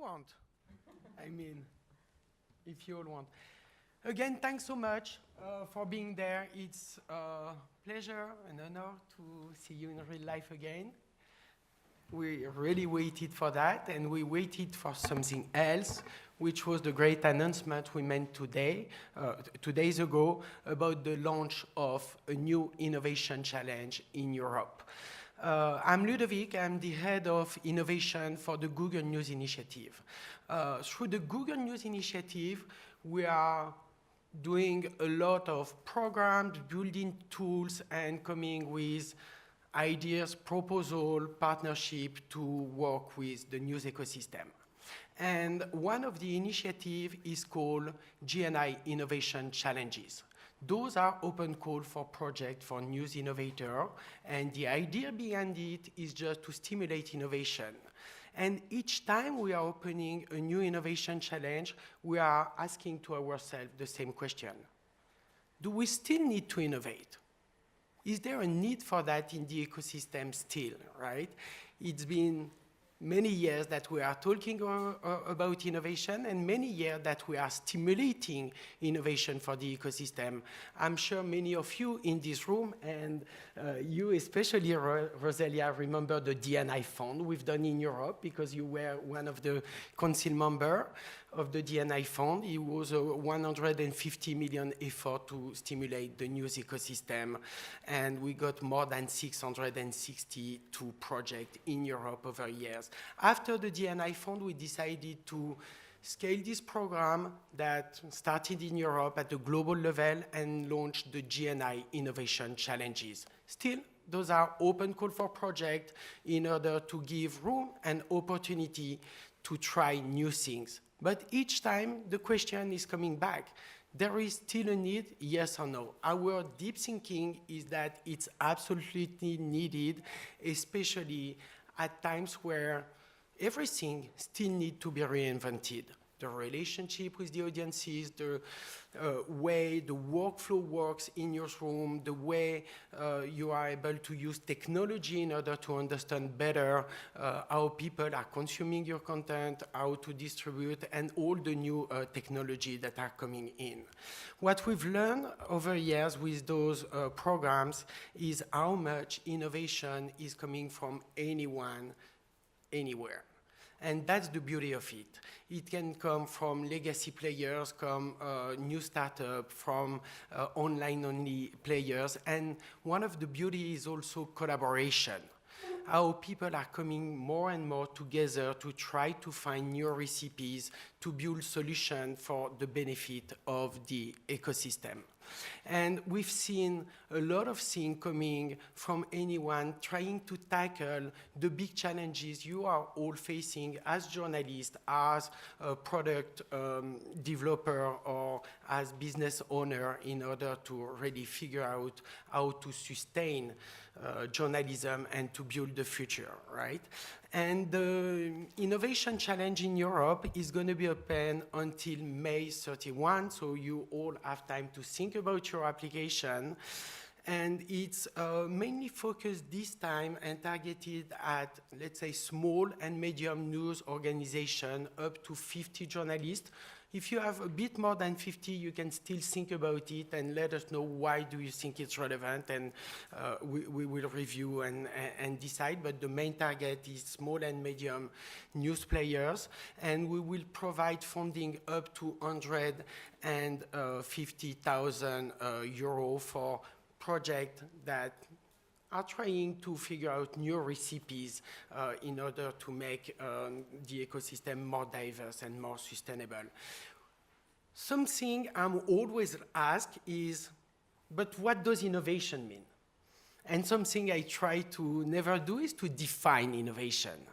want. I mean, if you all want. Again, thanks so much for being there. It's a pleasure and honor to see you in real life again. We really waited for that, and we waited for something else, which was the great announcement we made today, 2 days ago, about the launch of a new innovation challenge in Europe. I'm Ludovic. I'm the head of innovation for the Google News Initiative. Through the Google News Initiative, we are doing a lot of programs, building tools, and coming with ideas, proposal, partnership to work with the news ecosystem. And one of the initiatives is called Gni Innovation Challenges. Those are open call for projects for news innovator, and the idea behind it is just to stimulate innovation. And each time we are opening a new innovation challenge, we are asking to ourselves the same question. Do we still need to innovate? Is there a need for that in the ecosystem still, right? It's been many years that we are talking about innovation, and many years that we are stimulating innovation for the ecosystem. I'm sure many of you in this room, and you especially, Rosalia, remember the DNI fund we've done in Europe, because you were one of the council members of the DNI fund. It was a 150 million effort to stimulate the news ecosystem, and we got more than 662 projects in Europe over years. After the DNI fund, we decided to scale this program that started in Europe at the global level and launched the Gni Innovation Challenges. Still, those are open call for projects in order to give room and opportunity to try new things. But each time the question is coming back, there is still a need, yes or no? Our deep thinking is that it's absolutely needed, especially at times where everything still needs to be reinvented. The relationship with the audiences, the way the workflow works in your room, the way you are able to use technology in order to understand better how people are consuming your content, how to distribute, and all the new technology that are coming in. What we've learned over years with those programs is how much innovation is coming from anyone, anywhere. And that's the beauty of it. It can come from legacy players, from new startups, from online-only players. And one of the beauty is also collaboration. How people are coming more and more together to try to find new recipes to build solutions for the benefit of the ecosystem. And we've seen a lot of things coming from anyone trying to tackle the big challenges you are all facing as journalists, as a product developer, or as business owner in order to really figure out how to sustain journalism and to build the future, right? And the Innovation Challenge in Europe is going to be open until May 31, so you all have time to think about your application. And it's mainly focused this time and targeted at, let's say, small and medium news organizations, up to 50 journalists. If you have a bit more than 50, you can still think about it and let us know why do you think it's relevant, and we will review and decide. But the main target is small and medium news players, and we will provide funding up to 150,000 euro for projects that are trying to figure out new recipes in order to make the ecosystem more diverse and more sustainable. Something I'm always asked is, but what does innovation mean? And something I try to never do is to define innovation.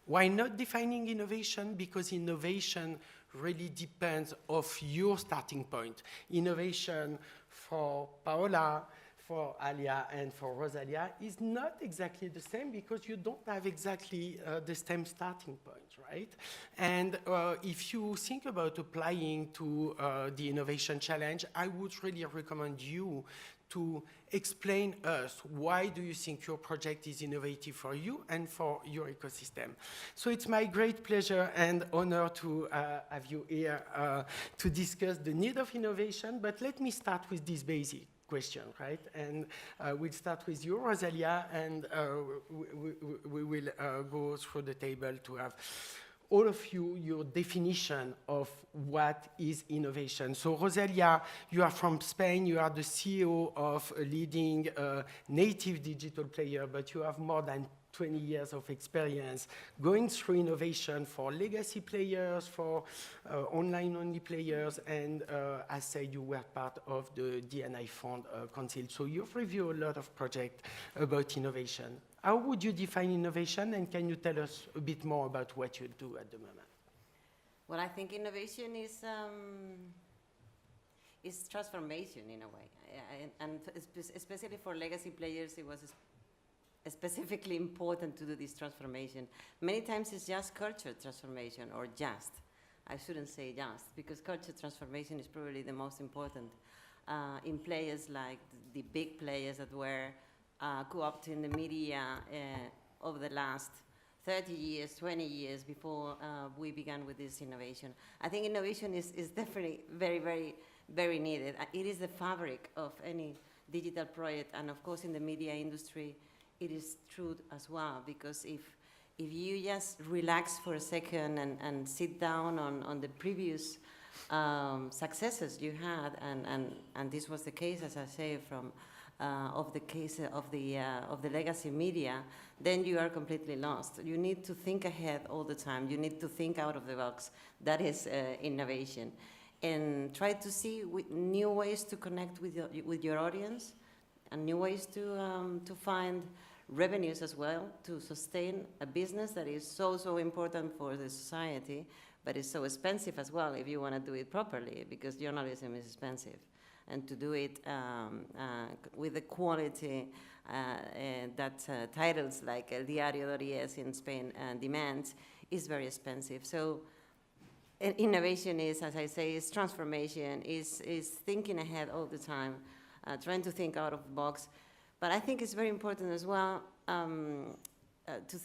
Why not defining innovation? Because innovation really depends on your starting point. Innovation for Paula, for Alia, and for Rosalia is not exactly the same, because you don't have exactly the same starting point, right? And if you think about applying to the Innovation Challenge, I would really recommend you to explain us why do you think your project is innovative for you and for your ecosystem. So it's my great pleasure and honor to have you here to discuss the need of innovation, but let me start with this basic question, right? And we'll start with you, Rosalia, and we will go through the table to have all of you, your definition of what is innovation. So Rosalia, you are from Spain, you are the CEO of a leading native digital player, but you have more than 20 years of experience going through innovation for legacy players, for online-only players, and as said, you were part of the D&I Fund Council. So you've reviewed a lot of projects about innovation. How would you define innovation, and can you tell us a bit more about what you do at the moment? Well, I think innovation is transformation in a way, and especially for legacy players, it was specifically important to do this transformation. Many times it's just culture transformation, or just. I shouldn't say just, because culture transformation is probably the most important in players like the big players that were co-opting the media over the last 30 years, 20 years before we began with this innovation. I think innovation is definitely very, very, very needed. It is the fabric of any digital project, and of course in the media industry, it is true as well, because if you just relax for a second and sit down on the previous successes you had, and this was the case, as I say, from of the legacy media, then you are completely lost. You need to think ahead all the time. You need to think out of the box. That is innovation, and try to see new ways to connect with your audience, and new ways to find revenues as well, to sustain a business that is so important for the society, but is so expensive as well if you want to do it properly, because journalism is expensive. And to do it with the quality that titles like elDiario.es in Spain demands is very expensive. So innovation is, as I say, is transformation, is thinking ahead all the time, trying to think out of the box. But I think it's very important as well to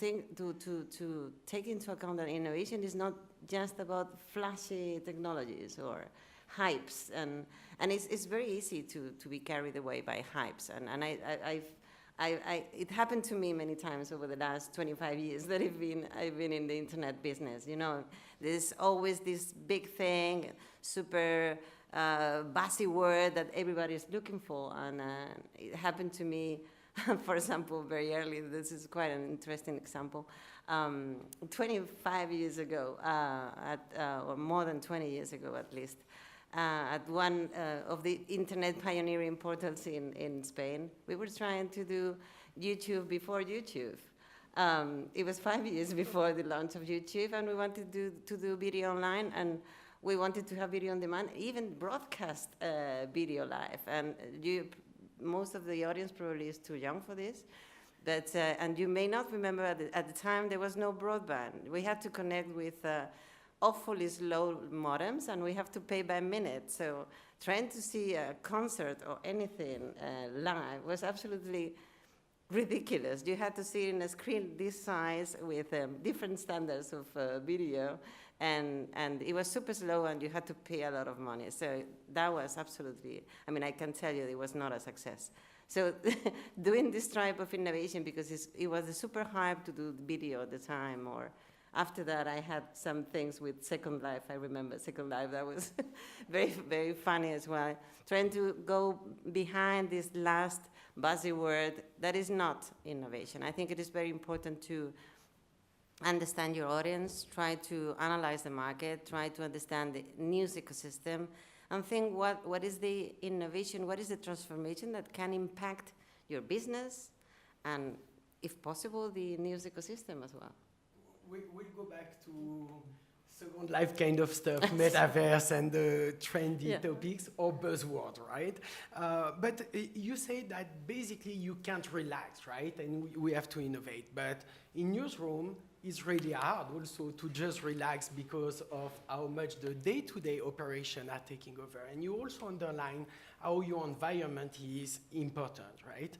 take into account that innovation is not just about flashy technologies or hypes, and it's very easy to be carried away by hypes, and it happened to me many times over the last 25 years that I've been in the internet business. You know, there's always this big thing, super buzzy word that everybody is looking for, and it happened to me, for example, very early. This is quite an interesting example. 25 years ago, or more than 20 years ago at least, at one of the internet pioneering portals in Spain, we were trying to do YouTube before YouTube. It was 5 years before the launch of YouTube, and we wanted to do video online, and we wanted to have video on demand, even broadcast video live. And most of the audience probably is too young for this. But, and you may not remember, at the time there was no broadband. We had to connect with awfully slow modems, and we have to pay by minute. So trying to see a concert or anything live was absolutely ridiculous. You had to see in a screen this size with different standards of video, and it was super slow, and you had to pay a lot of money. So that was absolutely, I mean, I can tell you it was not a success. So doing this type of innovation, because it was a super hype to do video at the time, or after that I had some things with Second Life. I remember Second Life, that was very, very funny as well. Trying to go behind this last buzzy word, that is not innovation. I think it is very important to understand your audience, try to analyze the market, try to understand the news ecosystem, and think what is the innovation, what is the transformation that can impact your business, and if possible, the news ecosystem as well. We'll go back to Second Life kind of stuff, metaverse and the trendy topics or buzzwords, right? But you say that basically you can't relax, right? And we have to innovate. But in newsroom, it's really hard also to just relax because of how much the day-to-day operation are taking over. And you also underline how your environment is important, right?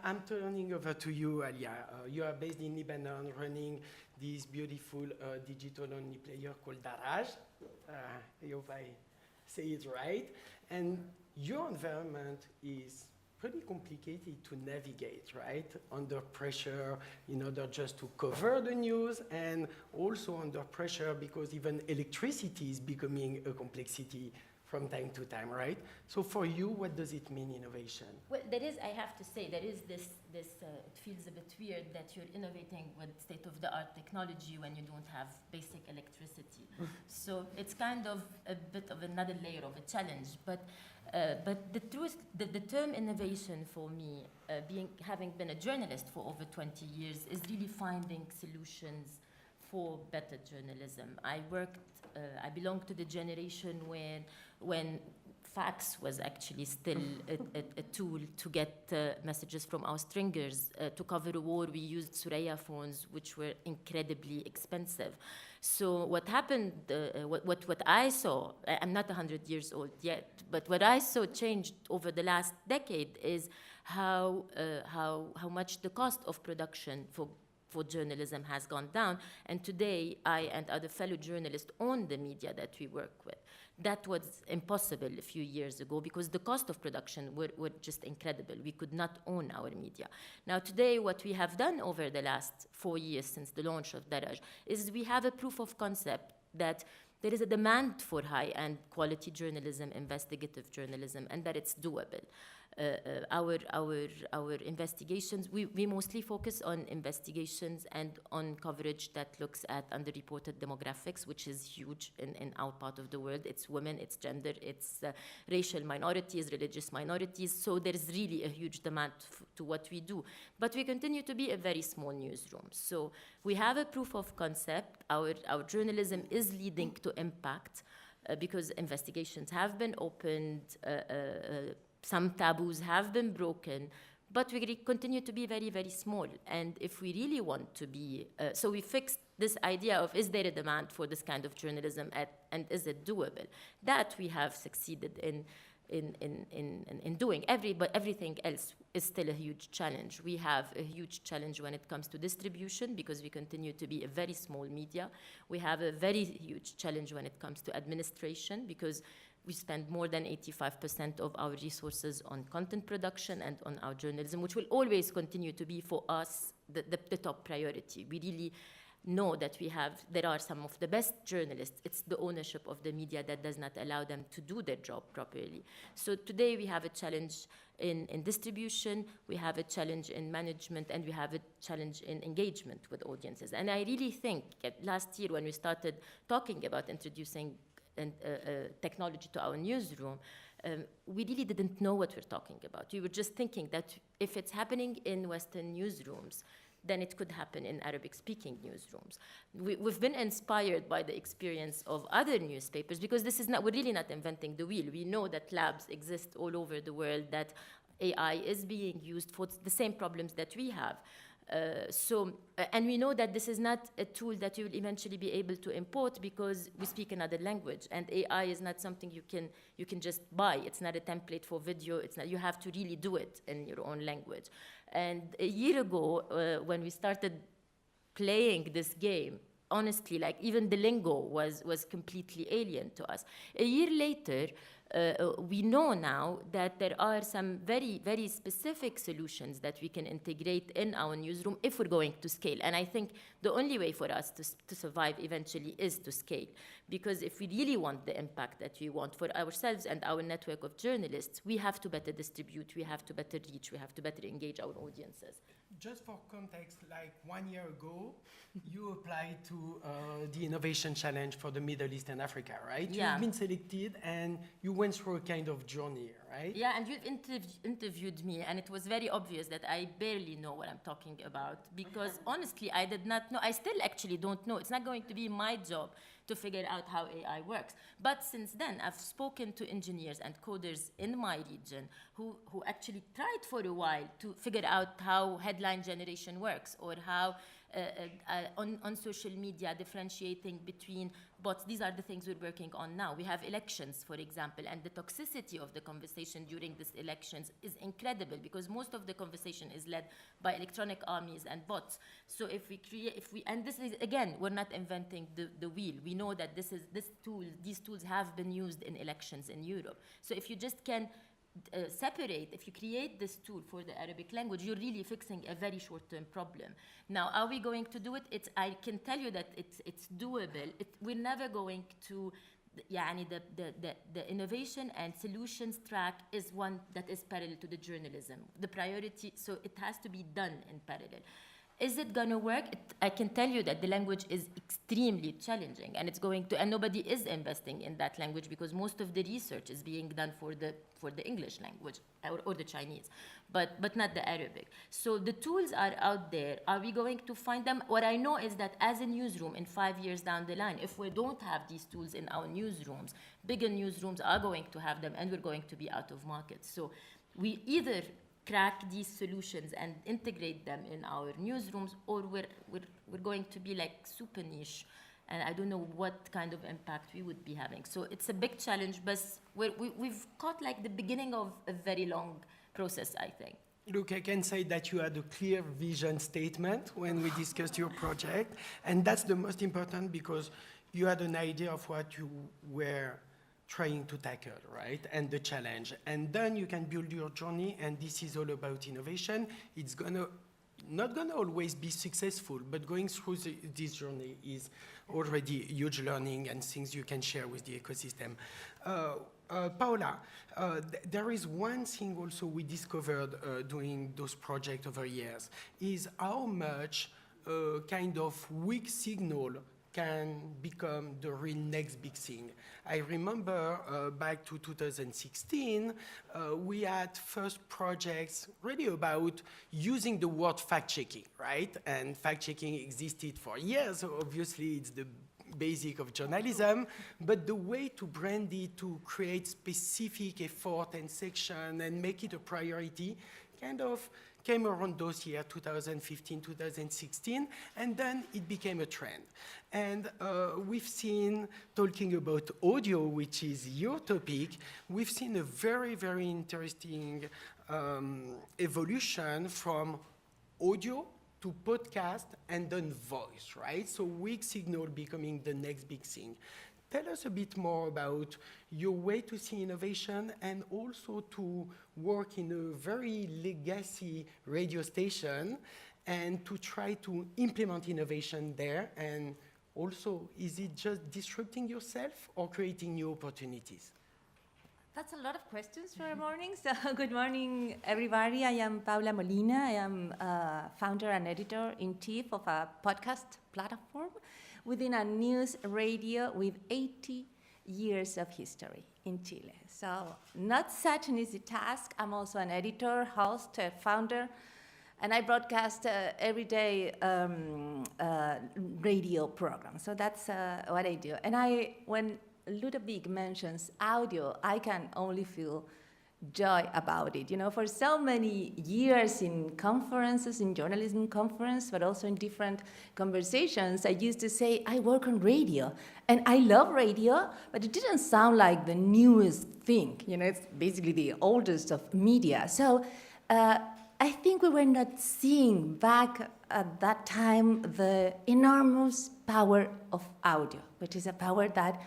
I'm turning over to you, Alia. You are based in Lebanon, running this beautiful digital-only player called Daraj. I hope I say it right. And your environment is pretty complicated to navigate, right? Under pressure in order just to cover the news, and also under pressure because even electricity is becoming a complexity from time to time, right? So for you, what does it mean, innovation? Well, there is, I have to say, there is this it feels a bit weird that you're innovating with state-of-the-art technology when you don't have basic electricity. So it's kind of a bit of another layer of a challenge. But the truth, the term innovation for me, having been a journalist for over 20 years, is really finding solutions for better journalism. I belong to the generation when fax was actually still a tool to get messages from our stringers. To cover a war, we used Suraya phones, which were incredibly expensive. So what happened, what I saw, I'm not 100 years old yet, but what I saw changed over the last decade is how much the cost of production for journalism has gone down. And today, I and other fellow journalists own the media that we work with. That was impossible a few years ago because the cost of production were just incredible. We could not own our media. Now today, what we have done over the last 4 years since the launch of Daraj is we have a proof of concept that there is a demand for high-end quality journalism, investigative journalism, and that it's doable. Our investigations, we mostly focus on investigations and on coverage that looks at underreported demographics, which is huge in our part of the world. It's women, it's gender, it's racial minorities, religious minorities. So there is really a huge demand to what we do. But we continue to be a very small newsroom. So we have a proof of concept. Our journalism is leading to impact because investigations have been opened, some taboos have been broken, but we continue to be very, very small. And if we really want to be, so we fixed this idea of is there a demand for this kind of journalism and is it doable? That we have succeeded in doing. But everything else is still a huge challenge. We have a huge challenge when it comes to distribution because we continue to be a very small media. We have a very huge challenge when it comes to administration because we spend more than 85% of our resources on content production and on our journalism, which will always continue to be for us the top priority. We really know that there are some of the best journalists. It's the ownership of the media that does not allow them to do their job properly. So today we have a challenge in distribution, we have a challenge in management, and we have a challenge in engagement with audiences. And I really think last year when we started talking about introducing technology to our newsroom, we really didn't know what we're talking about. We were just thinking that if it's happening in Western newsrooms, then it could happen in Arabic-speaking newsrooms. We've been inspired by the experience of other newspapers because we're really not inventing the wheel. We know that labs exist all over the world, that AI is being used for the same problems that we have. And we know that this is not a tool that you will eventually be able to import because we speak another language, and AI is not something you can just buy. It's not a template for video. You have to really do it in your own language. And a year ago, when we started playing this game, honestly, like even the lingo was completely alien to us. A year later, we know now that there are some very, very specific solutions that we can integrate in our newsroom if we're going to scale. And I think the only way for us to survive eventually is to scale. Because if we really want the impact that we want for ourselves and our network of journalists, we have to better distribute, we have to better reach, we have to better engage our audiences. Just for context, like 1 year ago, you applied to the Innovation Challenge for the Middle East and Africa, right? Yeah. You've been selected and you went through a kind of journey, right? Yeah, and you interviewed me, and it was very obvious that I barely know what I'm talking about because honestly, I did not know. I still actually don't know. It's not going to be my job to figure out how AI works. But since then, I've spoken to engineers and coders in my region who actually tried for a while to figure out how headline generation works or how on social media, differentiating between bots. These are the things we're working on now. We have elections, for example, and the toxicity of the conversation during these elections is incredible because most of the conversation is led by electronic armies and bots. So and this is, again, we're not inventing the wheel. We know that these tools have been used in elections in Europe. So if you just can if you create this tool for the Arabic language, you're really fixing a very short-term problem. Now, are we going to do it? I can tell you that it's doable. We're never going to, the innovation and solutions track is one that is parallel to the journalism. The priority, so it has to be done in parallel. Is it going to work? I can tell you that the language is extremely challenging, and and nobody is investing in that language because most of the research is being done for the English language or the Chinese, but not the Arabic. So the tools are out there. Are we going to find them? What I know is that as a newsroom, in 5 years down the line, if we don't have these tools in our newsrooms, bigger newsrooms are going to have them, and we're going to be out of market. So we either crack these solutions and integrate them in our newsrooms, or we're going to be like super niche, and I don't know what kind of impact we would be having. So it's a big challenge, but we've caught like the beginning of a very long process, I think. Look, I can say that you had a clear vision statement when we discussed your project, and that's the most important because you had an idea of what you were trying to tackle, right? And the challenge. And then you can build your journey, and this is all about innovation. It's not gonna always be successful, but going through this journey is already huge learning and things you can share with the ecosystem. Paula, there is one thing also we discovered doing those projects over years, is how much kind of weak signal can become the real next big thing. I remember back to 2016, we had first projects really about using the word fact-checking, right? And fact-checking existed for years, so obviously it's the basic of journalism, but the way to brand it, to create specific effort and section and make it a priority kind of came around those years, 2015, 2016, and then it became a trend. And we've seen, talking about audio, which is your topic, we've seen a very, very interesting evolution from audio to podcast and then voice, right? So weak signal becoming the next big thing. Tell us a bit more about your way to see innovation and also to work in a very legacy radio station and to try to implement innovation there. And also, is it just disrupting yourself or creating new opportunities? That's a lot of questions for a morning. So good morning, everybody. I am Paula Molina. I am founder and editor-in-chief of a podcast platform within a news radio with 80 years of history in Chile. So not such an easy task. I'm also an editor, host, founder, and I broadcast every day radio programs. So that's what I do. And when Ludovic mentions audio, I can only feel joy about it. You know, for so many years in conferences, in journalism conference, but also in different conversations, I used to say, I work on radio, and I love radio, but it didn't sound like the newest thing. You know, it's basically the oldest of media. So I think we were not seeing back at that time the enormous power of audio, which is a power that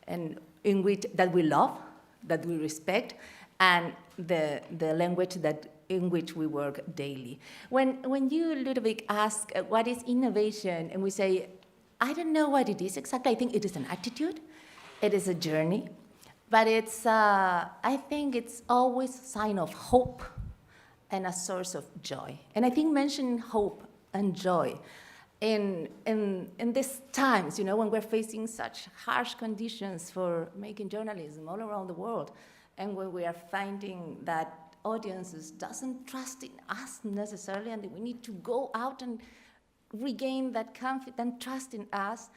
we love, that we respect, and the language in which we work daily. When you, Ludovic, ask what is innovation, and we say, I don't know what it is exactly. I think it is an attitude, it is a journey, but it's I think it's always a sign of hope and a source of joy. And I think mentioning hope and joy in these times, you know, when we're facing such harsh conditions for making journalism all around the world, and when we are finding that audiences doesn't trust in us necessarily, and that we need to go out and regain that confidence and trust in us,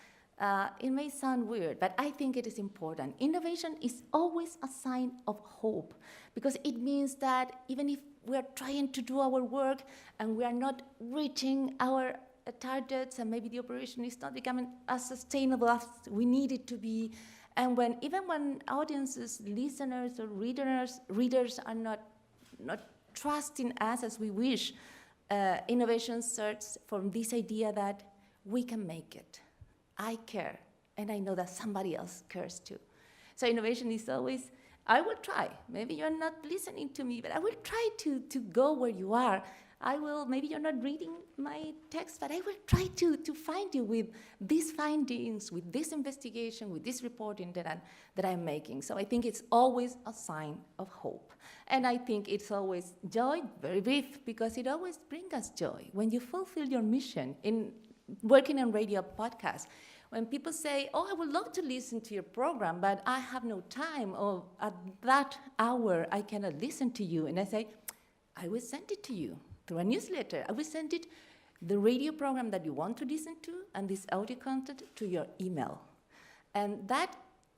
it may sound weird, but I think it is important. Innovation is always a sign of hope, because it means that even if we're trying to do our work and we are not reaching our targets, and maybe the operation is not becoming as sustainable as we need it to be. And even when audiences, listeners, or readers are not trusting us as we wish, innovation starts from this idea that we can make it. I care, and I know that somebody else cares too. So innovation is always, I will try. Maybe you're not listening to me, but I will try to go where you are. Maybe you're not reading my text, but I will try to find you with these findings, with this investigation, with this reporting that I'm making. So I think it's always a sign of hope. And I think it's always joy, very brief, because it always brings us joy. When you fulfill your mission in working on radio podcasts, when people say, oh, I would love to listen to your program, but I have no time, or at that hour I cannot listen to you, and I say, I will send it to you through a newsletter. I will send it, the radio program that you want to listen to, and this audio content to your email. And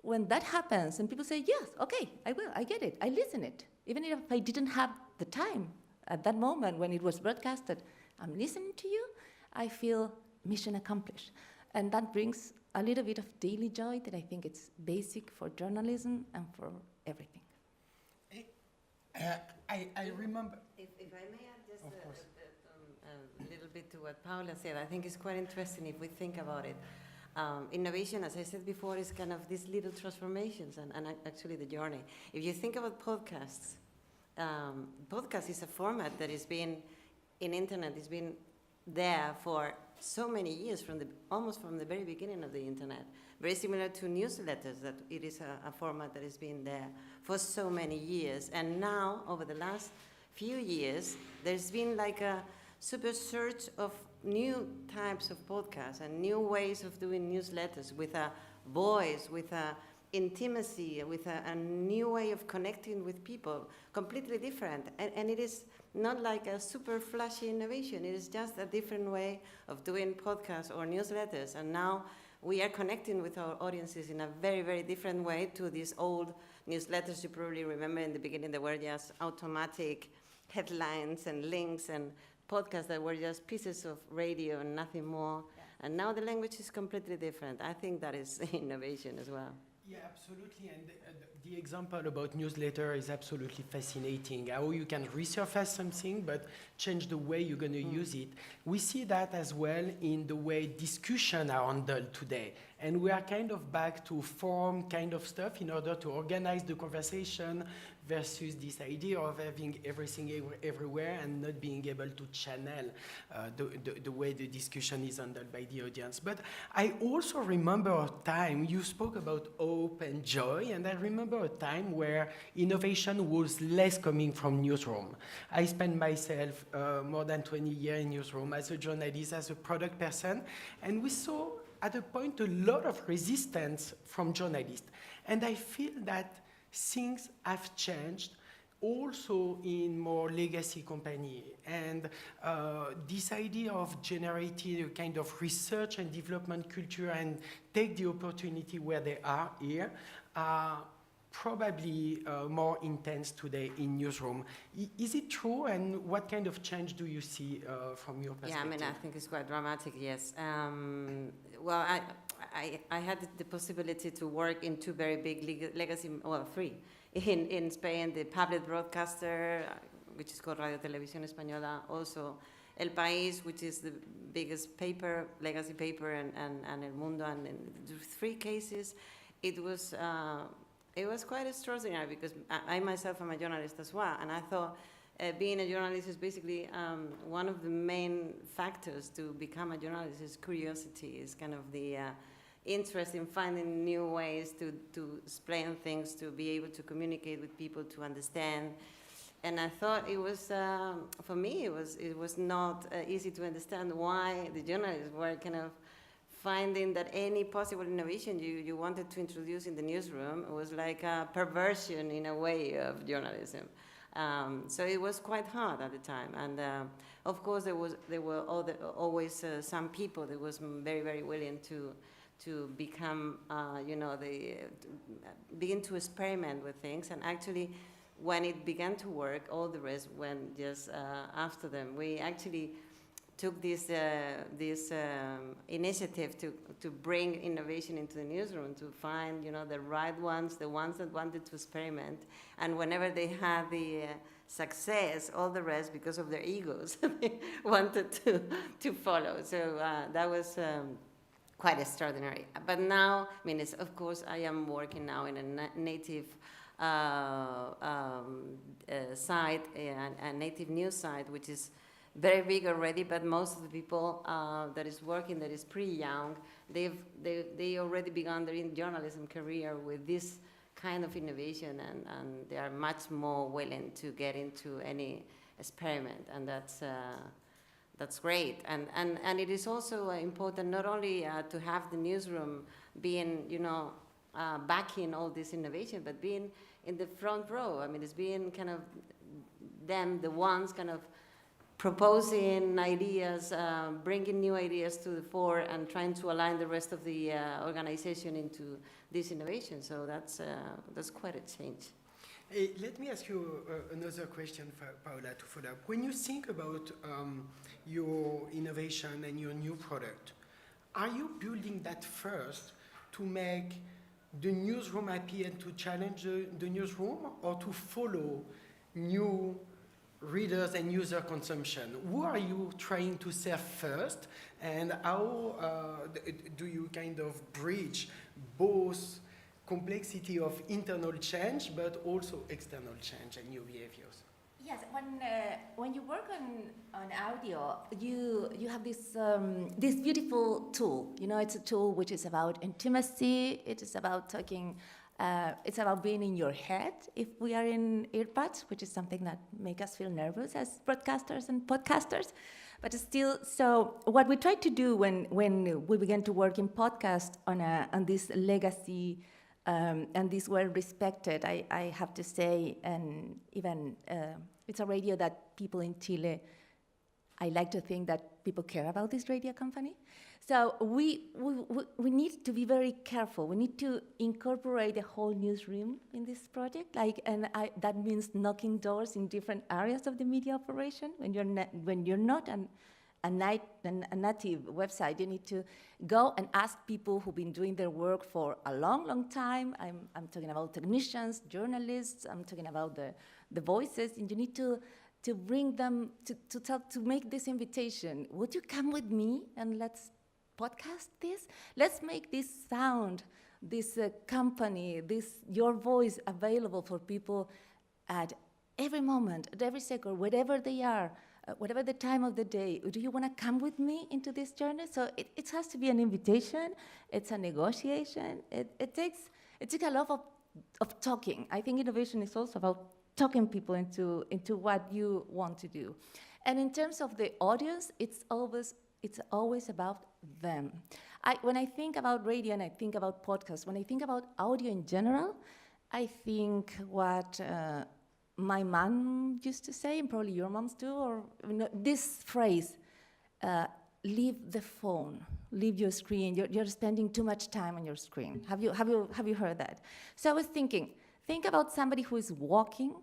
when that happens, and people say, yes, okay, I will, I get it, I listen it. Even if I didn't have the time at that moment when it was broadcasted, I'm listening to you, I feel mission accomplished. And that brings a little bit of daily joy that I think it's basic for journalism and for everything. I remember. If I may add just a little bit to what Paula said, I think it's quite interesting if we think about it. Innovation, as I said before, is kind of these little transformations and actually the journey. If you think about podcasts, podcast is a format that has been in internet, has been there for so many years, almost from the very beginning of the internet. Very similar to newsletters, that it is a format that has been there for so many years. And now, over the last few years, there's been like a super search of new types of podcasts and new ways of doing newsletters with a voice, with a intimacy, with a new way of connecting with people, completely different. And it is not like a super flashy innovation. It is just a different way of doing podcasts or newsletters. And now we are connecting with our audiences in a very, very different way to these old newsletters. You probably remember in the beginning there were just automatic headlines and links, and podcasts that were just pieces of radio and nothing more. Yeah. And now the language is completely different. I think that is innovation as well. Yeah, absolutely. And the example about newsletter is absolutely fascinating. How you can resurface something, but change the way you're going to use it. We see that as well in the way discussion are handled today. And we are kind of back to forum kind of stuff in order to organize the conversation versus this idea of having everything everywhere and not being able to channel the way the discussion is handled by the audience. But I also remember a time, you spoke about hope and joy, and I remember a time where innovation was less coming from newsroom. I spent myself more than 20 years in newsroom as a journalist, as a product person, and we saw at a point a lot of resistance from journalists. And I feel that things have changed also in more legacy company. And this idea of generating a kind of research and development culture and take the opportunity where they are here are probably more intense today in newsroom. Is it true, and what kind of change do you see from your perspective? Yeah, I mean, I think it's quite dramatic, yes. Well, I had the possibility to work in two very big legacy, well, three. In Spain, the public broadcaster, which is called Radio Televisión Española, also El País, which is the biggest paper, legacy paper, and El Mundo, and in the three cases, it was quite extraordinary because I myself am a journalist as well, and I thought being a journalist is basically one of the main factors to become a journalist is curiosity, is kind of the interest in finding new ways to explain things, to be able to communicate with people, to understand. And I thought it was, for me, it was not easy to understand why the journalists were kind of finding that any possible innovation you wanted to introduce in the newsroom was like a perversion in a way of journalism. So it was quite hard at the time. And of course, there were always some people that was very, very willing to become, begin to experiment with things. And actually, when it began to work, all the rest went just after them. We actually took this initiative to bring innovation into the newsroom, to find the right ones, the ones that wanted to experiment, and whenever they had the success, all the rest, because of their egos, they wanted to follow. So that was quite extraordinary. But now, I mean, of course, I am working now in a native site, a native news site, which is very big already, but most of the people that is working, that is pretty young, they already began their journalism career with this kind of innovation, and they are much more willing to get into any experiment, and that's great. And it is also important not only to have the newsroom being, backing all this innovation, but being in the front row. I mean, it's being kind of the ones kind of proposing ideas, bringing new ideas to the fore, and trying to align the rest of the organization into this innovation. So that's quite a change. Hey, let me ask you another question, Paula, to follow up. When you think about your innovation and your new product, are you building that first to make the newsroom happy and to challenge the newsroom, or to follow new readers and user consumption? Who are you trying to serve first, and how do you kind of bridge both complexity of internal change but also external change and new behaviors? Yes, when you work on audio, you have this beautiful tool. It's a tool which is about intimacy. It is about talking. It's about being in your head if we are in earbuds, which is something that makes us feel nervous as broadcasters and podcasters. But still, so what we try to do when we began to work in podcast on this legacy and this well-respected, I have to say, and even it's a radio that people in Chile, I like to think that people care about this radio company. So we need to be very careful. We need to incorporate the whole newsroom in this project. That means knocking doors in different areas of the media operation. When you're not a native website, you need to go and ask people who've been doing their work for a long, long time. I'm talking about technicians, journalists. I'm talking about the voices, and you need to bring them to make this invitation. Would you come with me and let's podcast this? Let's make this sound, this company, your voice available for people at every moment, at every second, wherever they are, whatever the time of the day. Do you want to come with me into this journey? So it has to be an invitation. It's a negotiation. It takes a lot of talking. I think innovation is also about talking people into what you want to do. And in terms of the audience, it's always about them. When I think about radio and I think about podcasts, when I think about audio in general, I think what my mom used to say, and probably your moms too, or this phrase, leave the phone, leave your screen. You're spending too much time on your screen. Have you heard that? So I was thinking, think about somebody who is walking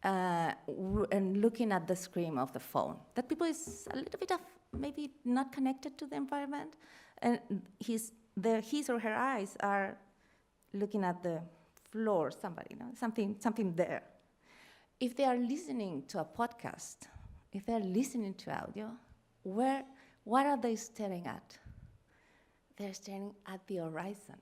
and looking at the screen of the phone. That people is a little bit of maybe not connected to the environment, and his or her eyes are looking at the floor, something there. If they are listening to a podcast, if they are listening to audio, what are they staring at? They're staring at the horizon.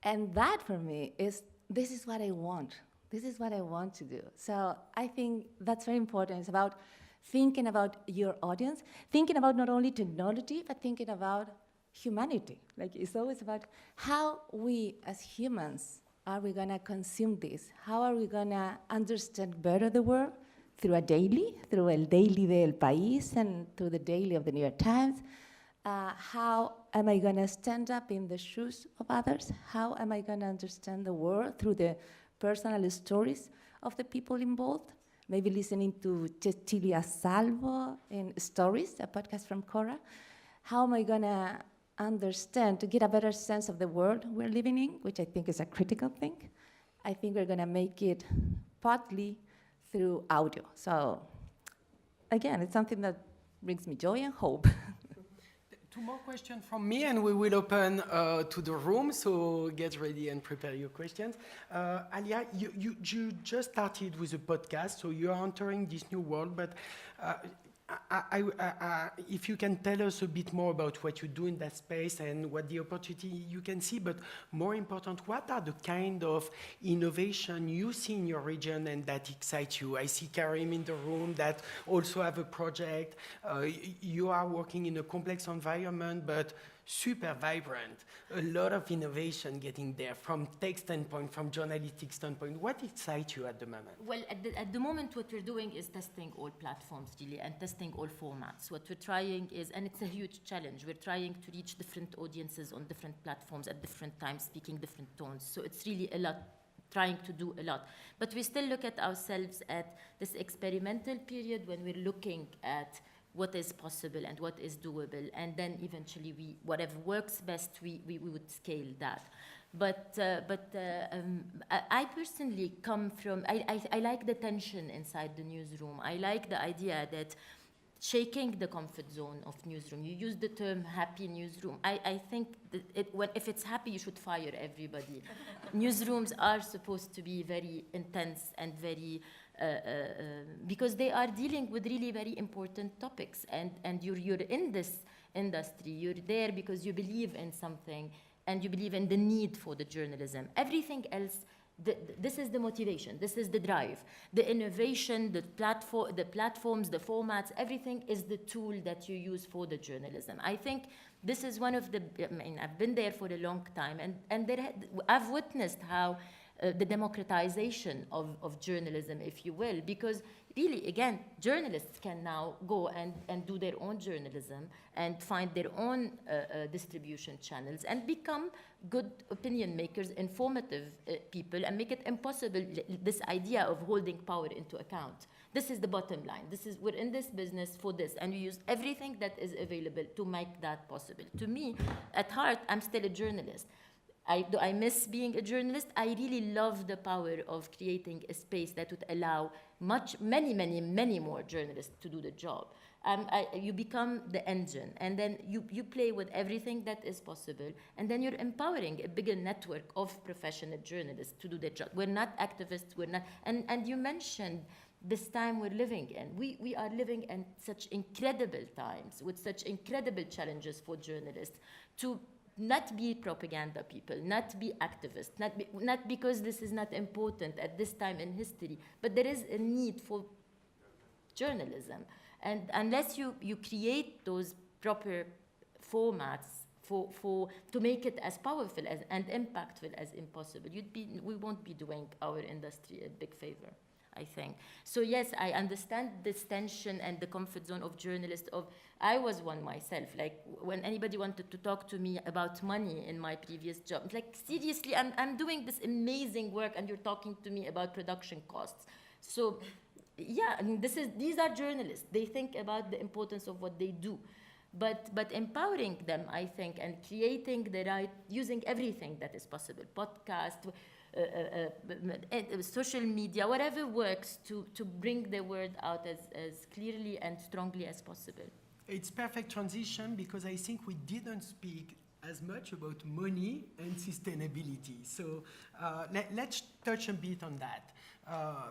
And that for me this is what I want. This is what I want to do. So I think that's very important. It's about thinking about your audience, thinking about not only technology, but thinking about humanity. It's always about how we as humans are we going to consume this? How are we going to understand better the world? Through el daily del país, and through the daily of the New York Times. How am I going to stand up in the shoes of others? How am I going to understand the world through the personal stories of the people involved? Maybe listening to Cecilia Salvo in Stories, a podcast from Cora. How am I going to understand, to get a better sense of the world we're living in, which I think is a critical thing? I think we're going to make it partly through audio. So again, it's something that brings me joy and hope. Two more questions from me, and we will open to the room, so get ready and prepare your questions. Alia, you just started with a podcast, so you are entering this new world, but if you can tell us a bit more about what you do in that space and what the opportunity you can see, but more important, what are the kind of innovation you see in your region and that excites you? I see Karim in the room that also have a project. You are working in a complex environment, but super vibrant. A lot of innovation getting there from tech standpoint, from journalistic standpoint. What excites you at the moment? Well, at the moment, what we're doing is testing all platforms, really, and testing all formats. What we're trying is, and it's a huge challenge, we're trying to reach different audiences on different platforms at different times, speaking different tones. So it's really a lot, trying to do a lot. But we still look at ourselves at this experimental period when we're looking at what is possible and what is doable, and then eventually whatever works best, we would scale that. But I personally come from, I like the tension inside the newsroom. I like the idea that shaking the comfort zone of newsroom. You use the term happy newsroom. I think that if it's happy, you should fire everybody. Newsrooms are supposed to be very intense and very because they are dealing with really very important topics, and you're in this industry, you're there because you believe in something and you believe in the need for the journalism. Everything else, this is the motivation, this is the drive. The innovation, the platforms, the formats, everything is the tool that you use for the journalism. I think this is one of the, I mean, I've been there for a long time, and I've witnessed how the democratization of journalism, if you will, because really, again, journalists can now go and do their own journalism and find their own distribution channels and become good opinion makers, informative people, and make it impossible, this idea of holding power into account. This is the bottom line. We're in this business for this, and we use everything that is available to make that possible. To me, at heart, I'm still a journalist. Do I miss being a journalist? I really love the power of creating a space that would allow many more journalists to do the job. You become the engine, and then you play with everything that is possible, and then you're empowering a bigger network of professional journalists to do their job. We're not activists, we're not, and you mentioned this time we're living in. We are living in such incredible times with such incredible challenges for journalists to not be propaganda people, not be activists, not because this is not important at this time in history, but there is a need for journalism. And unless you create those proper formats to make it as powerful and impactful as impossible, we won't be doing our industry a big favor, I think. So yes, I understand this tension and the comfort zone of journalists. I was one myself. Like when anybody wanted to talk to me about money in my previous job, it's like seriously, I'm doing this amazing work and you're talking to me about production costs. So yeah, I mean, these are journalists. They think about the importance of what they do. But empowering them, I think, and creating the right, using everything that is possible, podcast, social media, whatever works to bring the word out as clearly and strongly as possible. It's perfect transition because I think we didn't speak as much about money and sustainability. So let's touch a bit on that.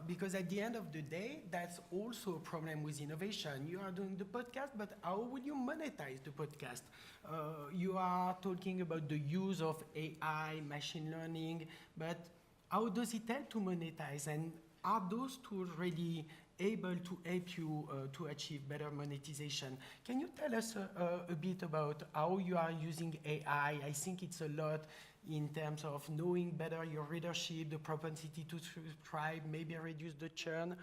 Because at the end of the day, that's also a problem with innovation. You are doing the podcast, but how will you monetize the podcast? You are talking about the use of AI, machine learning, but how does it help to monetize? And are those tools really able to help you to achieve better monetization? Can you tell us a bit about how you are using AI? I think it's a lot in terms of knowing better your readership, the propensity to subscribe, maybe reduce the churn.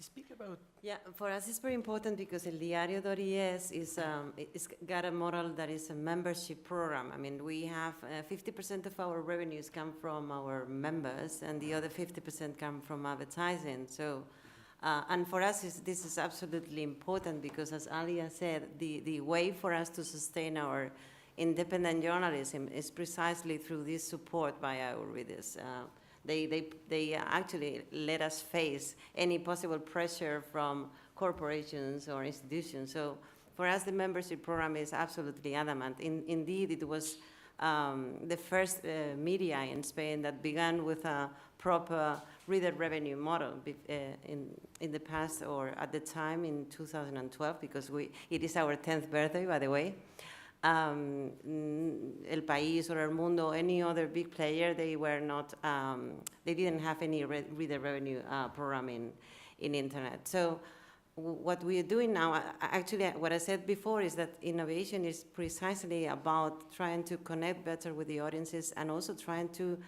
Speak about. Yeah, for us it's very important because elDiario.es is got a model that is a membership program. I mean, we have 50% of our revenues come from our members, and the other 50% come from advertising. So, and for us, this is absolutely important because, as Alia said, the way for us to sustain our independent journalism is precisely through this support by our readers. They actually let us face any possible pressure from corporations or institutions. So for us, the membership program is absolutely adamant. Indeed, it was the first media in Spain that began with a proper reader revenue model in the past, or at the time in 2012, because it is our 10th birthday, by the way. El País or El Mundo, any other big player, they were not, they didn't have any reader revenue program in internet. So what we are doing now, actually what I said before is that innovation is precisely about trying to connect better with the audiences and also trying to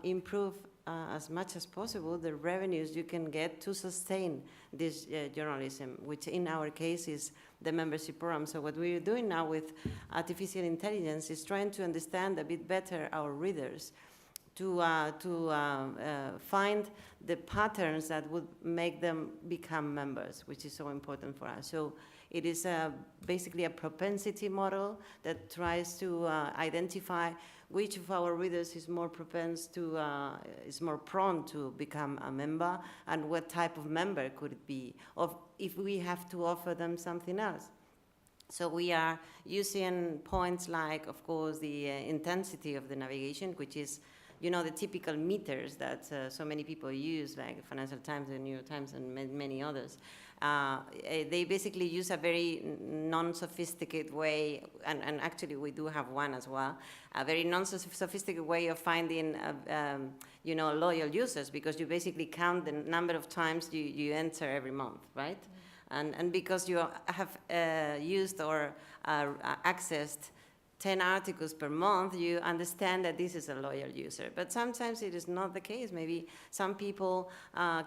improve as much as possible the revenues you can get to sustain this journalism, which in our case is the membership program. So what we're doing now with artificial intelligence is trying to understand a bit better our readers, to find the patterns that would make them become members, which is so important for us. So it is basically a propensity model that tries to identify which of our readers is more is more prone to become a member, and what type of member could it be, or if we have to offer them something else. So we are using points like, of course, the intensity of the navigation, which is, you know, the typical meters that so many people use, like Financial Times, the New York Times, and many others. They basically use a very non-sophisticated way, and actually we do have one as well, a very non-sophisticated way of finding, you know, loyal users, because you basically count the number of times you enter every month, right? And because you have used or accessed 10 articles per month, you understand that this is a loyal user. But sometimes it is not the case. Maybe some people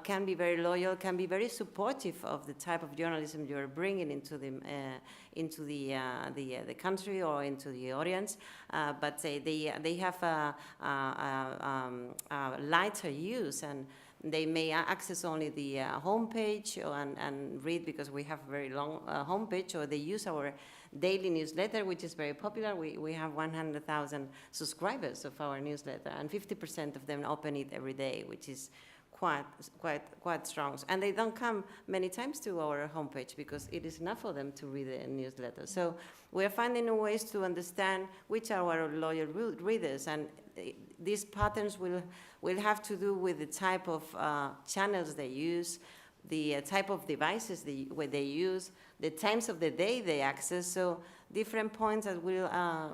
can be very loyal, can be very supportive of the type of journalism you're bringing into the country or into the audience, but they have a lighter use, and they may access only the homepage and read, because we have a very long homepage, or they use our daily newsletter, which is very popular. We have 100,000 subscribers of our newsletter, and 50% of them open it every day, which is quite strong. And they don't come many times to our homepage because it is enough for them to read the newsletter. So we're finding ways to understand which are our loyal readers, and these patterns will have to do with the type of channels they use, the type of devices they use, the times of the day they access. So different points that will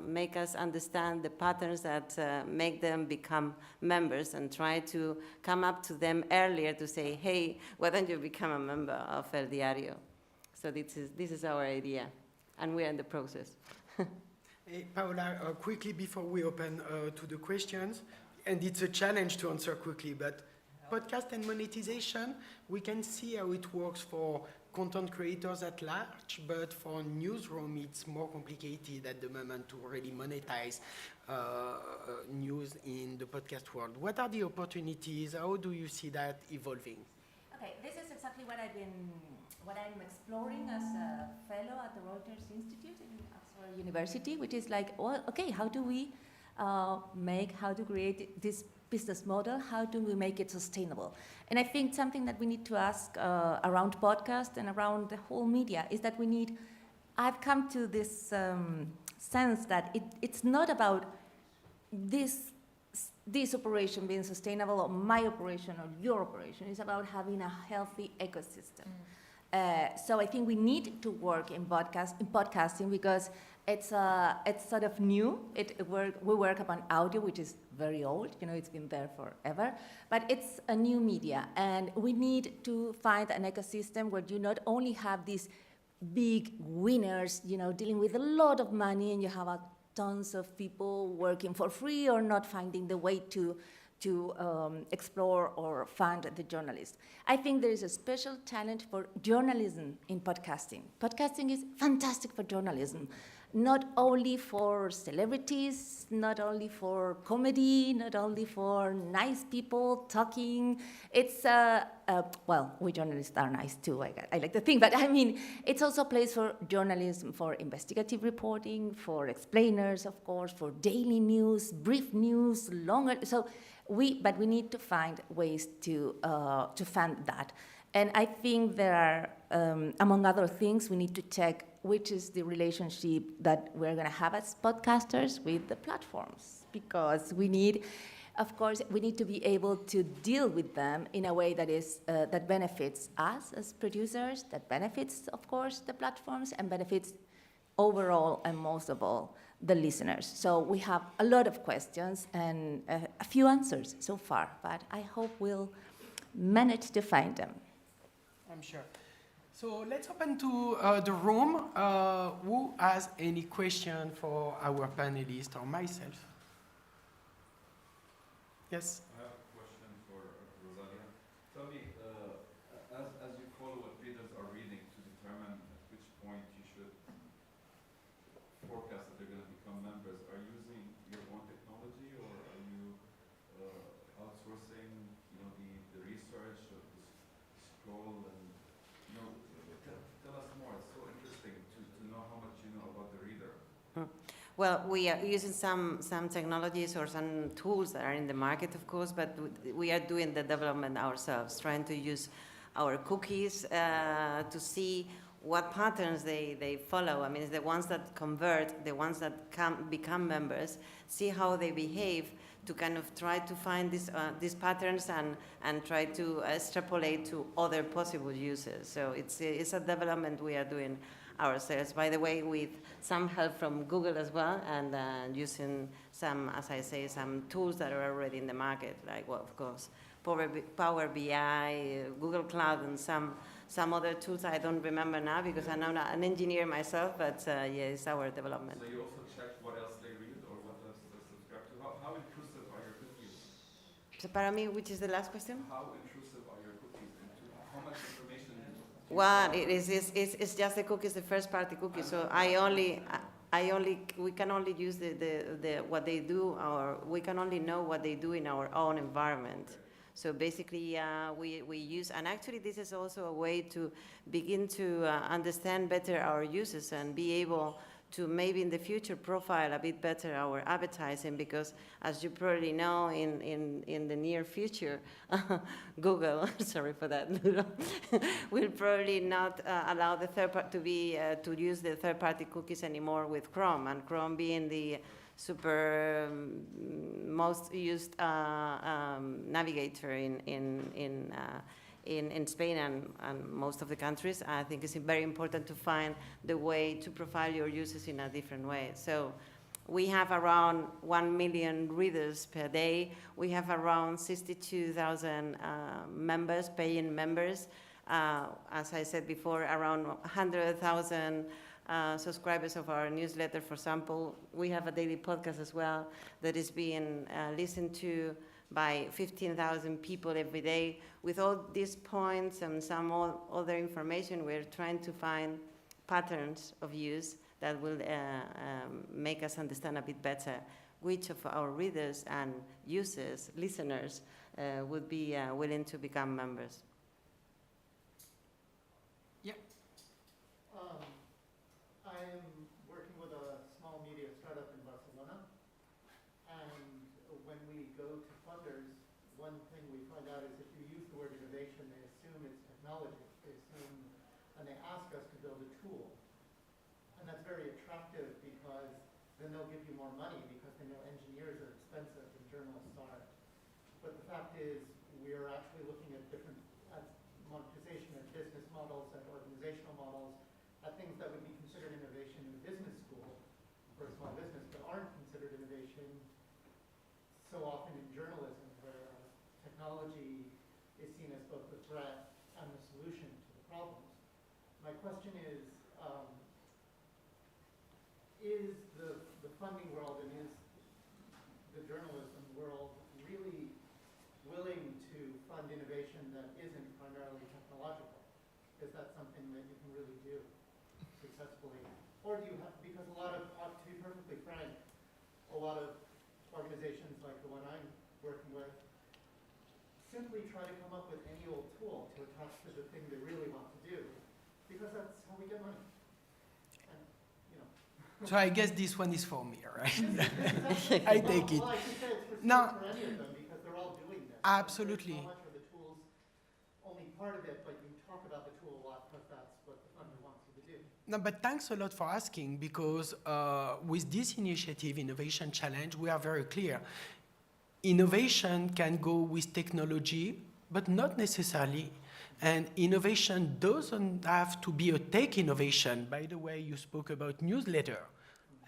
make us understand the patterns that make them become members, and try to come up to them earlier to say, hey, why don't you become a member of elDiario? So this is our idea, and we're in the process. Hey, Paula, quickly before we open to the questions, and it's a challenge to answer quickly, but podcast and monetization, we can see how it works for content creators at large, but for newsroom, it's more complicated at the moment to really monetize news in the podcast world. What are the opportunities? How do you see that evolving? Okay, this is exactly what I'm exploring as a fellow at the Reuters Institute in Oxford University, which is like, well, okay, how do we how to create this business model? How do we make it sustainable? And I think something that we need to ask around podcast and around the whole media is that I've come to this sense that it's not about this operation being sustainable, or my operation or your operation. It's about having a healthy ecosystem. So I think we need to work in podcasting because it's sort of new. We work upon audio, which is very old. You know, it's been there forever. But it's a new media, and we need to find an ecosystem where you not only have these big winners, you know, dealing with a lot of money, and you have tons of people working for free or not finding the way to explore or fund the journalist. I think there is a special talent for journalism in podcasting. Podcasting is fantastic for journalism, not only for celebrities, not only for comedy, not only for nice people talking. It's, well, we journalists are nice too, I like to think, but I mean, it's also a place for journalism, for investigative reporting, for explainers, of course, for daily news, brief news, longer, but we need to find ways to fund that. And I think there are, among other things, we need to check which is the relationship that we're going to have as podcasters with the platforms, because we need, of course, we need to be able to deal with them in a way that is that benefits us as producers, that benefits, of course, the platforms, and benefits overall and most of all the listeners. So we have a lot of questions and a few answers so far, but I hope we'll manage to find them. I'm sure. So let's open to the room. Who has any question for our panelists or myself? Yes? I have a question for Rosalia. Tell me, as you follow what readers are reading to determine at which point you should forecast that they're going to become members, are you using your own technology, or are you outsourcing, the research of the scroll, and tell us more. It's so interesting to know how much you know about the reader. Well, we are using some technologies or some tools that are in the market, of course, but we are doing the development ourselves, trying to use our cookies to see what patterns they follow. I mean, it's the ones that convert, the ones that become members, see how they behave, to kind of try to find these patterns and try to extrapolate to other possible uses. So it's a development we are doing ourselves, by the way, with some help from Google as well, and using some, as I say, some tools that are already in the market, like, well, of course, Power BI, Google Cloud, and some other tools I don't remember now because I'm not an engineer myself, but yeah, it's our development. So you also check what else they read or what else they subscribe to? How intrusive are your cookies? So, para me, which is the last question? How intrusive are your cookies into how much information? Well, it's just the cookies, the first party cookies. So we can only use the what they do, or we can only know what they do in our own environment. Okay. So basically, we use, and actually this is also a way to begin to understand better our users and be able to maybe in the future profile a bit better our advertising, because as you probably know, in the near future, Google, sorry for that, will probably not allow the third part to use the third-party cookies anymore with Chrome, and Chrome being the super most used navigator in Spain and most of the countries. I think it's very important to find the way to profile your users in a different way. So we have around 1 million readers per day. We have around 62,000 members, paying members. As I said before, around 100,000 subscribers of our newsletter, for example. We have a daily podcast as well that is being listened to by 15,000 people every day. With all these points and some other information, we're trying to find patterns of use that will make us understand a bit better which of our readers and users, listeners, would be willing to become members. I am working with a small media startup in Barcelona, and when we go to funders, one thing we find out is if you use the word innovation, they assume it's technology. They assume, and they ask us to build a tool. And that's very attractive because then they'll give you more money because they know engineers are expensive and journalists aren't. But the fact is, we are actually looking at different monetization, at business models, at organizational models, at things that would be considered innovation in a business school for a small business, but aren't considered innovation so often in journalism, where technology is seen as both the threat and the solution to the problems. My question is the funding world and is the journalism world really willing to fund innovation that isn't primarily technological? Is that something that you can really do successfully? Or do you have, because a lot of, to be perfectly frank, a lot of organizations like the one I'm working with simply try to come up with any old tool to attach to the thing they really want to do, because that's how we get money. And, So I guess this one is for me, right? Exactly. I take it. Well, I should say it's for, No. for any of them, because they're all doing this. Absolutely. How much are the tools only part of it, but you talk about the tool a lot because that's what the funder wants you to do. No, but thanks a lot for asking, because with this initiative, Innovation Challenge, we are very clear. Innovation can go with technology, but not necessarily. And innovation doesn't have to be a tech innovation. By the way, you spoke about newsletter.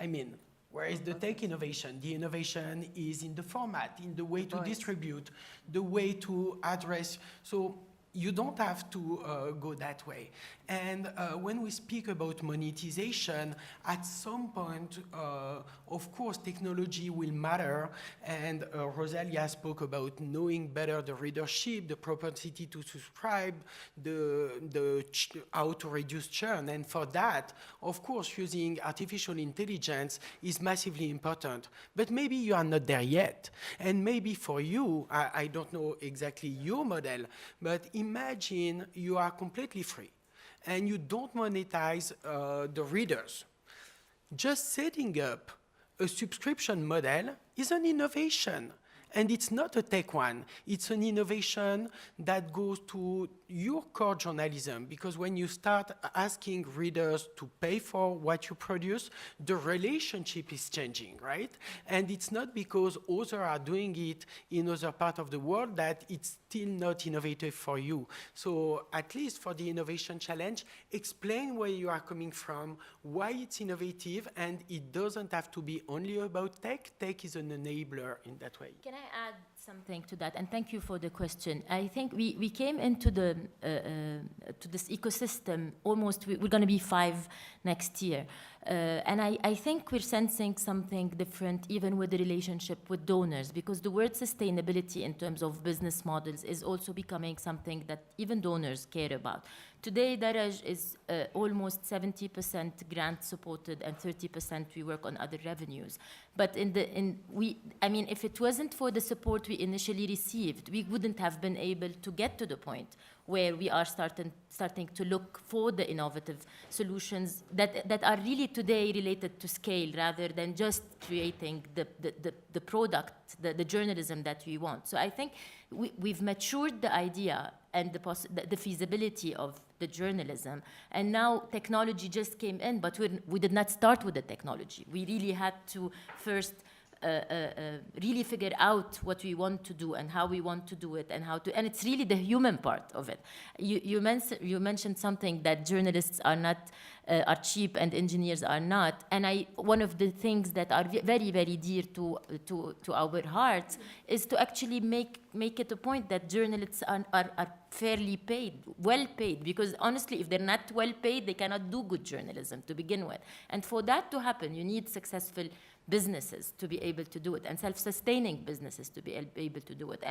I mean, where is the tech innovation? The innovation is in the format, in the way to distribute, the way to address. So you don't have to go that way. And when we speak about monetization, at some point, of course, technology will matter. And Rosalia spoke about knowing better the readership, the propensity to subscribe, how to reduce churn. And for that, of course, using artificial intelligence is massively important. But maybe you are not there yet. And maybe for you, I don't know exactly your model, but imagine you are completely free and you don't monetize the readers. Just setting up a subscription model is an innovation. And it's not a tech one. It's an innovation that goes to your core journalism, because when you start asking readers to pay for what you produce, the relationship is changing, right? And it's not because others are doing it in other parts of the world that it's still not innovative for you. So at least for the Innovation Challenge, explain where you are coming from, why it's innovative, and it doesn't have to be only about tech. Tech is an enabler in that way. Can I add something to that? And thank you for the question. I think we came into the to this ecosystem almost, we're going to be 5 next year. And I think we're sensing something different even with the relationship with donors, because the word sustainability in terms of business models is also becoming something that even donors care about. Today, Daraj is almost 70% grant supported and 30% we work on other revenues. But I mean, if it wasn't for the support we initially received, we wouldn't have been able to get to the point where we are starting to look for the innovative solutions that are really today related to scale rather than just creating the product, the journalism that we want. So I think we've matured the idea and the feasibility of the journalism. And now technology just came in, but we did not start with the technology. We really had to first really figure out what we want to do and how we want to do it and it's really the human part of it. You mentioned something that journalists are not are cheap and engineers are not. And one of the things that are very, very dear to our hearts is to actually make it a point that journalists are fairly paid, well paid, because honestly, if they're not well paid, they cannot do good journalism to begin with. And for that to happen, you need successful businesses to be able to do it, and self-sustaining businesses to be able to do it.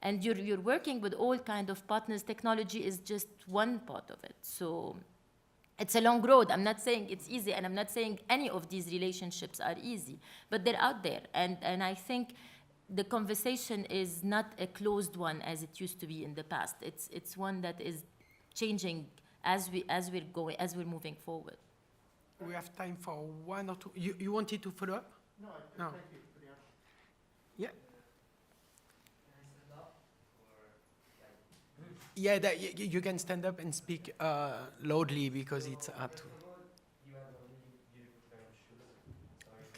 And you're working with all kind of partners. Technology is just one part of it. So it's a long road. I'm not saying it's easy, and I'm not saying any of these relationships are easy, but they're out there. And I think the conversation is not a closed one as it used to be in the past. It's one that is changing as we're moving forward. We have time for one or two. You wanted to follow up? No, No. thank you for the answer. Yeah. Can I stand up? Or Yeah, you can stand up and speak loudly because it's up to. first of all, you have a really beautiful pair of shoes. Sorry.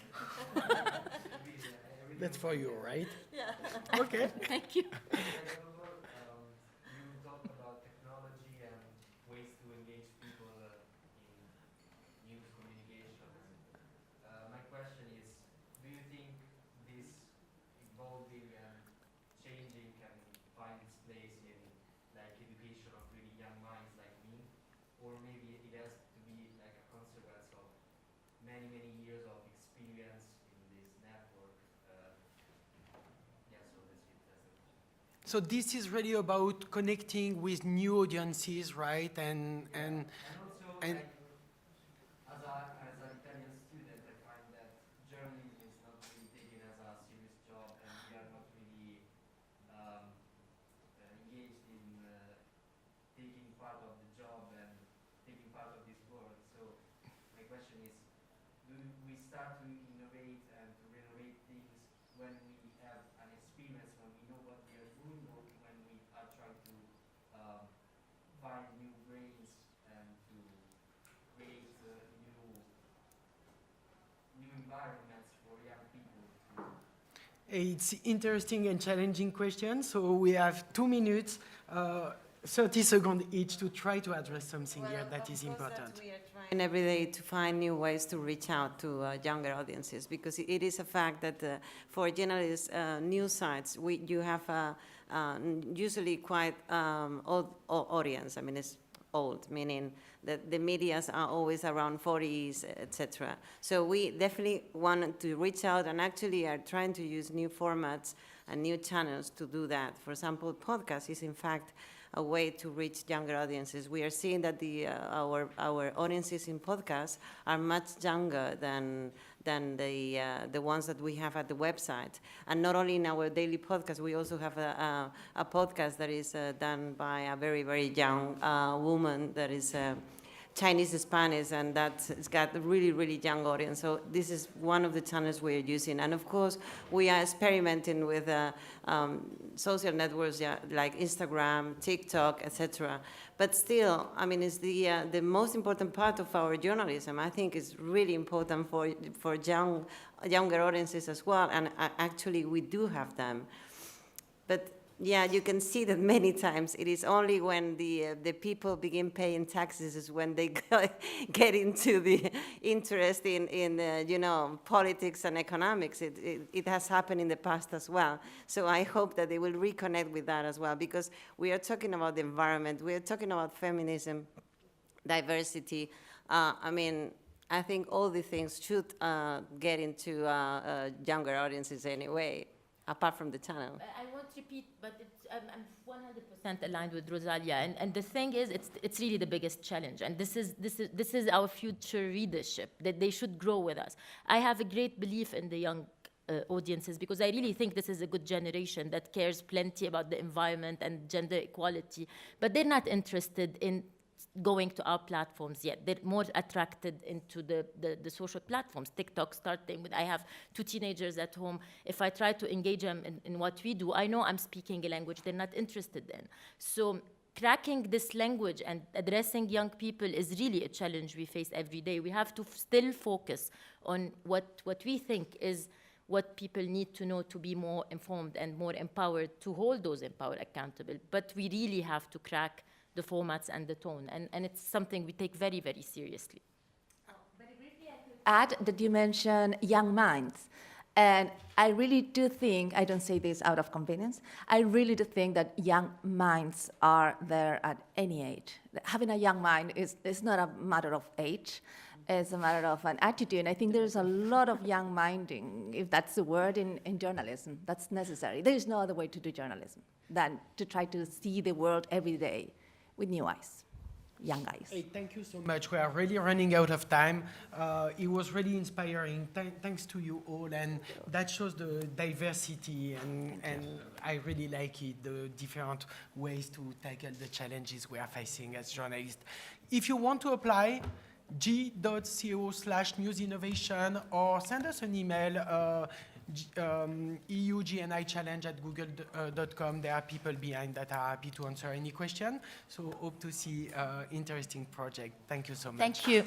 I really That's for you, right? Yeah. Okay. Thank you. Second of all, you talked about technology and ways to engage people in news communications. My question is, do you think this evolving and changing can find its place in like education of really young minds like me, or maybe it has to be like a consequence of many years of experience in this network? Yeah, so that's it. That's the question. So this is really about connecting with new audiences, right? And also, and- like, as an Italian student, I find that journalism is not really taken as a serious job, and we are not really engaged in taking part of the job and taking part of this work. So my question is, do we start to innovate and to renovate things when we have an experience, when we know what we are doing, or when we are trying to environments for young people? It's interesting and challenging question. So we have 2 minutes, 30 seconds each to try to address something here that is important. We are trying every day to find new ways to reach out to younger audiences, because it is a fact that for journalists, news sites, you have a usually quite old audience. I mean, it's old, meaning that the medias are always around 40s, etc. So we definitely want to reach out, and actually are trying to use new formats and new channels to do that. For example, podcast is in fact a way to reach younger audiences. We are seeing that our audiences in podcasts are much younger than the ones that we have at the website. And not only in our daily podcast, we also have a podcast that is done by a very, very young woman that is Chinese Spanish, and it's got a really, really young audience. So this is one of the channels we are using. And of course, we are experimenting with social networks like Instagram, TikTok, etc. But still, I mean, it's the most important part of our journalism. I think it's really important for younger audiences as well. And actually, we do have them. But yeah, you can see that many times it is only when the people begin paying taxes is when they get into the interest in politics and economics. It has happened in the past as well. So I hope that they will reconnect with that as well, because we are talking about the environment, we are talking about feminism, diversity. I mean, I think all the things should get into younger audiences anyway, apart from the channel. I won't repeat, but I'm 100% aligned with Rosalia. And the thing is, it's really the biggest challenge. And this is our future readership, that they should grow with us. I have a great belief in the young audiences, because I really think this is a good generation that cares plenty about the environment and gender equality, but they're not interested in going to our platforms yet. They're more attracted into the social platforms. TikTok starting with, I have 2 teenagers at home. If I try to engage them in what we do, I know I'm speaking a language they're not interested in. So cracking this language and addressing young people is really a challenge we face every day. We have to still focus on what we think is what people need to know to be more informed and more empowered, to hold those empowered accountable. But we really have to crack the formats and the tone, and it's something we take very, very seriously. Very briefly, I could add that you mentioned young minds. And I really do think, I don't say this out of convenience, I really do think that young minds are there at any age. Having a young mind is not a matter of age, it's a matter of an attitude. And I think there's a lot of young minding, if that's the word, in journalism. That's necessary. There is no other way to do journalism than to try to see the world every day with new eyes, young eyes. Hey, thank you so much. We are really running out of time. It was really inspiring. Thanks to you all, and that shows the diversity, and I really like it, the different ways to tackle the challenges we are facing as journalists. If you want to apply, g.co/newsinnovation, or send us an email, EU Gni Challenge at google.com. There are people behind that are happy to answer any question. So hope to see interesting project. Thank you so much. Thank you.